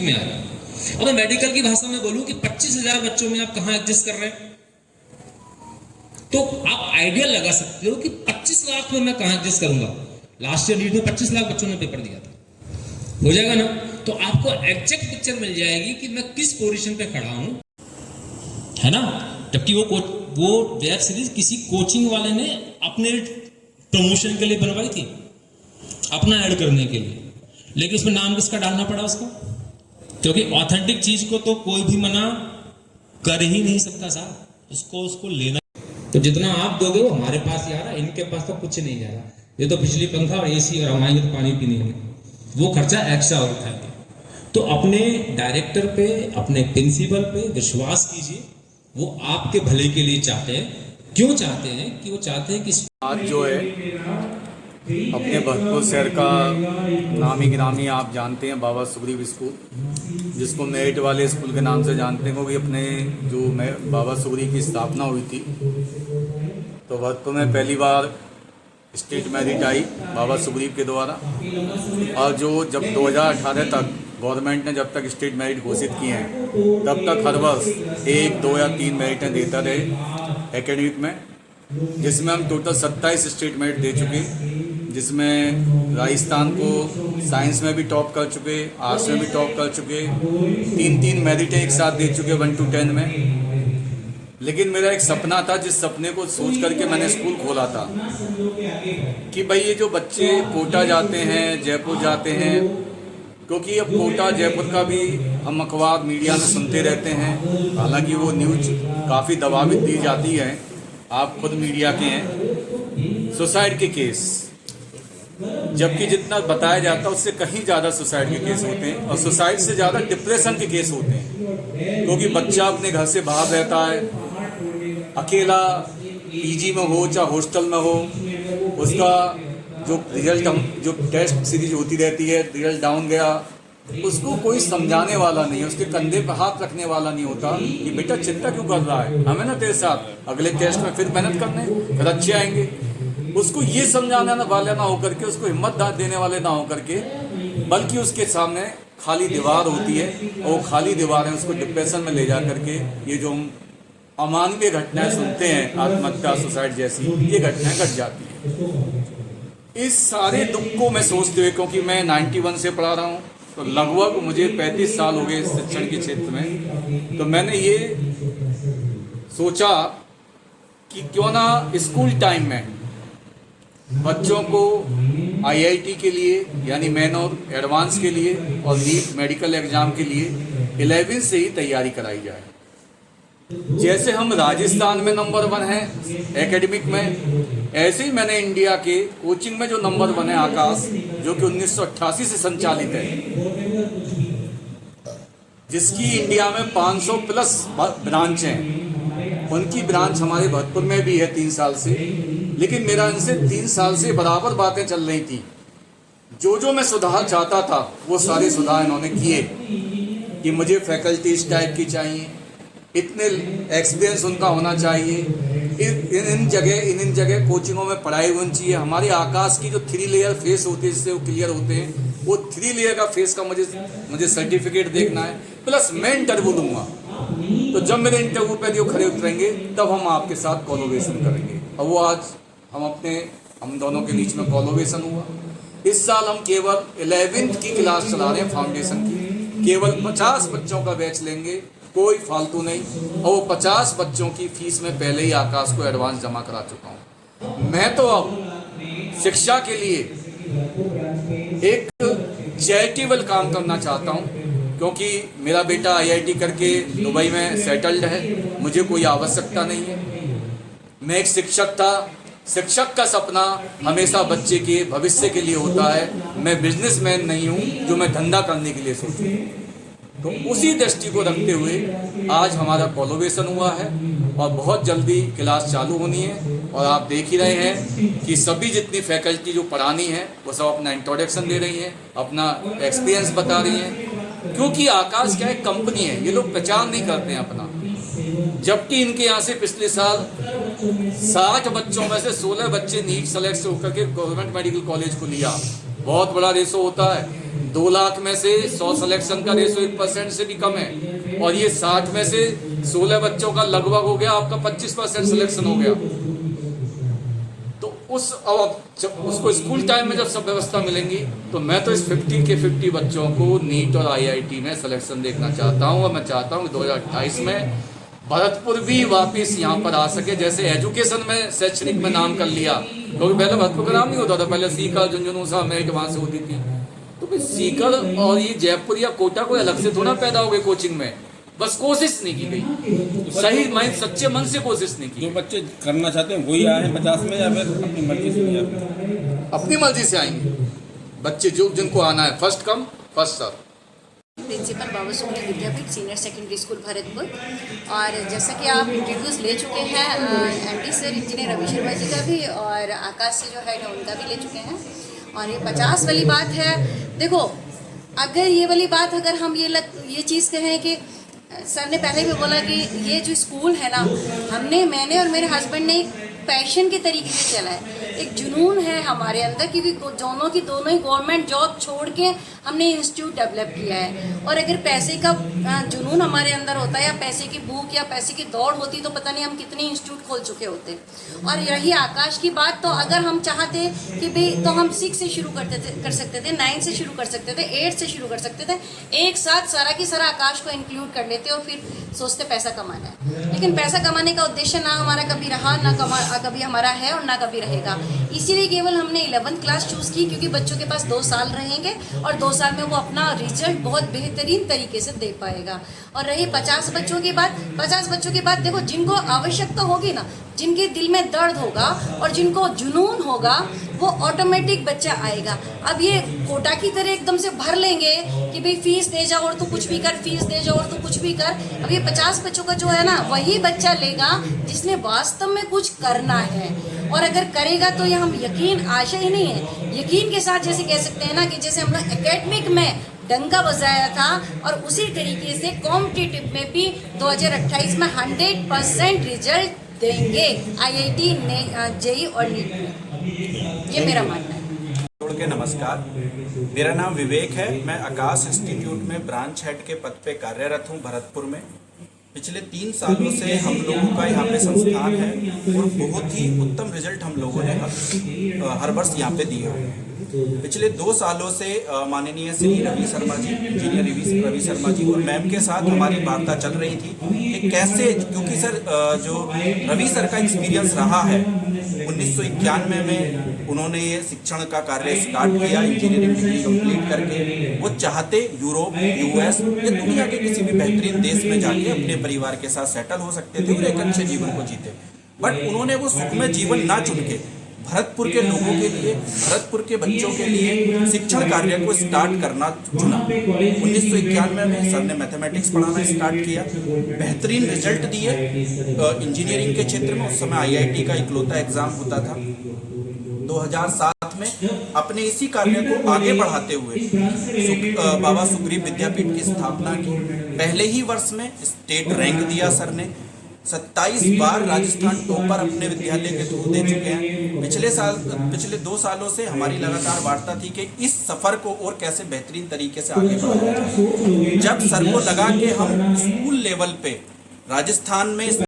में आ रहा है। अब मैं मेडिकल की भाषा में बोलूं कि 25,000 बच्चों में आप कहां एडजस्ट कर रहे हैं, तो आप आइडिया लगा सकते हो कि 25 लाख में मैं कहां एडजस्ट करूंगा। लास्ट ईयर नीट में 25 लाख बच्चों ने पेपर दिया था, हो जाएगा ना। तो आपको एग्जैक्ट पिक्चर मिल जाएगी कि मैं किस पोजीशन पे खड़ा हूं, है ना। जबकि वो वेब सीरीज किसी कोचिंग वाले ने अपने प्रमोशन के लिए बनवाई थी, अपना ऐड करने के लिए, लेकिन उसमें नाम किसका डालना पड़ा उसको, क्योंकि ऑथेंटिक चीज को तो कोई भी मना कर ही नहीं सकता साहब, उसको लेना। तो जितना आप दोगे वो हमारे पास ही आ रहा है, इनके पास तो कुछ नहीं जा रहा। ये तो बिजली पंखा और एसी और हमारे तो पानी पीने में वो खर्चा एक्स्ट्रा और उठाएंगे। तो अपने डायरेक्टर पे, अपने प्रिंसिपल पे विश्वास कीजिए, वो आपके भले के लिए चाहते हैं। क्यों चाहते हैं? कि वो चाहते हैं कि आज जो है अपने भरतपुर शहर का नामी गिरामी आप जानते हैं बाबा सुग्रीव स्कूल, जिसको मेरिट वाले स्कूल के नाम से जानते हैं, क्योंकि अपने जो बाबा सुग्रीव की स्थापना हुई थी तो भरतपुर में पहली बार स्टेट मेरिट आई बाबा सुग्रीव के द्वारा। और जो जब 2018 तक गवर्नमेंट ने जब तक स्टेट मेरिट घोषित किए हैं तब तक हर वर्ष 1, 2 या 3 मेरिटें देता रहे एकेडमिक में, जिसमें हम टोटल 27 स्टेट मेरिट दे चुके, जिसमें राजस्थान को साइंस में भी टॉप कर चुके, आर्ट्स में भी टॉप कर चुके, 3 मेरिटें एक साथ दे चुके 1 to 10 में। लेकिन मेरा एक सपना था, जिस सपने को सोच करके मैंने स्कूल खोला था कि भाई ये जो बच्चे कोटा जाते हैं, जयपुर जाते हैं, क्योंकि अब कोटा जयपुर का भी हम अखबार मीडिया में सुनते रहते हैं, हालांकि वो न्यूज काफ़ी दबावित दी जाती है, आप खुद मीडिया के हैं। सुसाइड के केस, जबकि जितना बताया जाता है उससे कहीं ज़्यादा सुसाइड के केस होते हैं, और सुसाइड से ज़्यादा डिप्रेशन के केस होते हैं, क्योंकि बच्चा अपने घर से बाहर रहता है, अकेला पीजी में हो चाहे हॉस्टल में हो, उसका जो रिजल्ट जो टेस्ट सीरीज होती रहती है, रिजल्ट डाउन गया, उसको कोई समझाने वाला नहीं है, उसके कंधे पर हाथ रखने वाला नहीं होता कि बेटा चिंता क्यों कर रहा है, हमें ना तेरे साथ अगले टेस्ट में फिर मेहनत करने, फिर अच्छे आएंगे। उसको ये समझाने वाले ना होकर के, उसको हिम्मत देने वाले ना होकर के, बल्कि उसके सामने खाली दीवार होती है, और वो खाली दीवारें उसको डिप्रेशन में ले जा करके ये जो हम अमानवीय घटनाएं सुनते हैं, आत्महत्या, सुसाइड जैसी, ये घटनाएं घट जाती हैं। इस सारे दुख को मैं सोचते हुए, क्योंकि मैं 91 से पढ़ा रहा हूँ, तो लगभग मुझे 35 साल हो गए शिक्षण के क्षेत्र में, तो मैंने ये सोचा कि क्यों ना स्कूल टाइम में बच्चों को आईआईटी के लिए यानी मेन और एडवांस के लिए और नीट मेडिकल एग्जाम के लिए 11 से ही तैयारी कराई जाए। जैसे हम राजस्थान में नंबर 1 है एकेडमिक में, ऐसे ही मैंने इंडिया के कोचिंग में जो नंबर 1 है आकाश, जो कि 1988 से संचालित है, जिसकी इंडिया में 500 प्लस ब्रांच हैं, उनकी ब्रांच हमारे भरतपुर में भी है 3 साल से। लेकिन मेरा इनसे 3 साल से बराबर बातें चल रही थी, जो मैं सुधार चाहता था वो सारे सुधार इन्होंने किए, कि मुझे फैकल्टी इस टाइप की चाहिए, इतने एक्सपीरियंस उनका होना चाहिए, इन जगह कोचिंगों में पढ़ाई होनी चाहिए। हमारे आकाश की जो 3 लेयर फेस होती है जिससे वो क्लियर होते हैं, वो 3 लेयर का फेस का मुझे सर्टिफिकेट देखना है, प्लस मैं इंटरव्यू दूंगा। तो जब मेरे इंटरव्यू पे जो खड़े उतरेंगे तब हम आपके साथ कोलैबोरेशन करेंगे, और वो आज हम दोनों के बीच में कोलैबोरेशन हुआ। इस साल हम केवल 11th की क्लास चला रहे हैं, फाउंडेशन की, केवल 50 बच्चों का बैच लेंगे, कोई फालतू नहीं, और वो 50 बच्चों की फीस में पहले ही आकाश को एडवांस जमा करा चुका हूँ। मैं तो अब शिक्षा के लिए एक चैरिटेबल काम करना चाहता हूँ, क्योंकि मेरा बेटा आईआईटी करके दुबई में सेटल्ड है, मुझे कोई आवश्यकता नहीं है। मैं एक शिक्षक था, शिक्षक का सपना हमेशा बच्चे के भविष्य के लिए होता है। मैं बिजनेसमैन नहीं हूँ जो मैं धंधा करने के लिए सोचूं। तो उसी दृष्टि को रखते हुए आज हमारा कोलैबोरेशन हुआ है, और बहुत जल्दी क्लास चालू होनी है। और आप देख ही रहे हैं कि सभी जितनी फैकल्टी जो पढ़ानी है वो सब अपना इंट्रोडक्शन दे रही है, अपना एक्सपीरियंस बता रही हैं, क्योंकि आकाश क्या एक कंपनी है, ये लोग पहचान नहीं करते हैं अपना। जबकि इनके यहाँ से पिछले साल 60 बच्चों में से 16 बच्चे नीट सेलेक्ट होकर के गवर्नमेंट मेडिकल कॉलेज को लिया। बहुत बड़ा रेशो होता है। 2 लाख में से 100 सिलेक्शन का रेशो 1% से भी कम है, और ये 60 में से 16 बच्चों का लगभग हो गया आपका 25% सिलेक्शन हो गया। तो उसको स्कूल टाइम में जब सब व्यवस्था मिलेंगी तो मैं तो इस 50 के 50 बच्चों को नीट और IIT में सिलेक्शन देखना चाहता हूँ, और मैं चाहता हूँ कि 2028 में भरतपुर भी वापस यहाँ पर आ सके। जैसे एजुकेशन में शैक्षणिक में नाम कर लिया, क्योंकि पहले भरतपुर का नाम नहीं होता था, पहले सीकर झुंझुनू मेरिट वहाँ से होती थी। तो फिर सीकर और ये जयपुर या कोटा कोई अलग से थोड़ा पैदा हो गए कोचिंग में, बस कोशिश नहीं की गई, सही मन सच्चे मन से कोशिश नहीं की। जो बच्चे करना चाहते हैं वही आए हैं 50 में, या फिर अपनी मर्जी से? अपनी मर्जी से आएंगे बच्चे जो जिनको आना है, first come first serve. Principal Baba Sugari Vidyapeeth senior secondary school Bharatpur. और जैसा कि आप इंटरव्यूज़ ले चुके हैं MD sir engineer Ravi Sharma ji का भी, और आकाश से जो हेड है उनका भी ले चुके हैं। और ये 50 वाली बात है, देखो अगर ये वाली बात अगर हम ये चीज़ कहें कि सर ने पहले भी बोला कि ये जो स्कूल है ना, मैंने और मेरे हस्बैंड ने पैशन के तरीके से चला है, एक जुनून है हमारे अंदर कि भी दोनों ही गवर्नमेंट जॉब छोड़ के हमने इंस्टीट्यूट डेवलप किया है। और अगर पैसे का जुनून हमारे अंदर होता है, या पैसे की भूख या पैसे की दौड़ होती, तो पता नहीं हम कितने इंस्टीट्यूट खोल चुके होते। और यही आकाश की बात, तो अगर हम चाहते कि भाई तो हम 6 से शुरू कर सकते थे, 9 से शुरू कर सकते थे, 8 से शुरू कर सकते थे, एक साथ सारा की सारा आकाश को इंक्लूड कर लेते और फिर सोचते पैसा कमाना है। लेकिन पैसा कमाने का उद्देश्य ना हमारा कभी रहा, ना कभी हमारा है और ना कभी रहेगा। इसीलिए केवल हमने 11th क्लास चूज़ की, क्योंकि बच्चों के पास 2 साल रहेंगे और 2 साल में वो अपना रिजल्ट बहुत बेहतरीन तरीके से दे पाएगा। और रही 50 बच्चों की बात, 50 बच्चों की बात, देखो जिनको आवश्यकता होगी ना, जिनके दिल में दर्द होगा और जिनको जुनून होगा, वो ऑटोमेटिक बच्चा आएगा। अब ये कोटा की तरह एकदम से भर लेंगे कि भाई फीस दे जाओ और तू कुछ भी कर, फीस दे जाओ और तू कुछ भी कर। अब ये 50 बच्चों का जो है ना, वही बच्चा लेगा जिसने वास्तव में कुछ करना है। और अगर करेगा तो ये हम यकीन, आशा ही नहीं है, यकीन के साथ जैसे कह सकते हैं ना कि जैसे हम लोग एकेडमिक में डंका बजाया था, और उसी तरीके से कॉम्पिटिटिव में भी 2028 में 100% रिजल्ट देंगे IIT JEE और नीट में। ये मेरा मानना है। जोड़ के नमस्कार, मेरा नाम विवेक है। मैं आकाश इंस्टीट्यूट में ब्रांच हेड के पद पे कार्यरत हूँ भरतपुर में। पिछले 3 सालों से हम लोगों का यहाँ पे संस्थान है, और बहुत ही उत्तम रिजल्ट हम लोगों ने हर वर्ष यहाँ पे दिए हुए हैं। पिछले 2 सालों से माननीय श्री रवि शर्मा जी, इंजीनियर रवि शर्मा जी और मैम के साथ हमारी वार्ता चल रही थी कि कैसे, क्योंकि सर जो रवि सर का एक्सपीरियंस रहा है, 1991 में उन्होंने ये शिक्षण का कार्य स्टार्ट किया, इंजीनियरिंग डिग्री कंप्लीट करके। वो चाहते यूरोप, US या दुनिया के किसी भी बेहतरीन देश में जाके अपने परिवार के साथ सेटल हो सकते थे और एक अच्छे जीवन को जीते, बट उन्होंने वो सुखमय जीवन ना चुन के भरतपुर के लोगों के लिए, भरतपुर के बच्चों के लिए शिक्षण कार्य को स्टार्ट करना चुना। 1991 में सर ने मैथमेटिक्स पढ़ाना स्टार्ट किया, बेहतरीन रिजल्ट दिए इंजीनियरिंग के क्षेत्र में। उस समय IIT का इकलौता एग्जाम होता था। 2007 में अपने इसी कार्य को आगे बढ़ाते हुए बाबा सुग्रीव विद्यापीठ की स्थापना की। पहले ही वर्ष में स्टेट रैंक दिया सर ने। 27 बार राजस्थान टॉपर अपने विद्यालय के थ्रू दे चुके हैं। पिछले 2 सालों से हमारी लगातार वार्ता थी कि इस सफर को और कैसे बेहतरीन तरीके से आगे बढ़ाया जाए। जब सर को लगा कि हम स्कूल लेवल पे राजस्थान में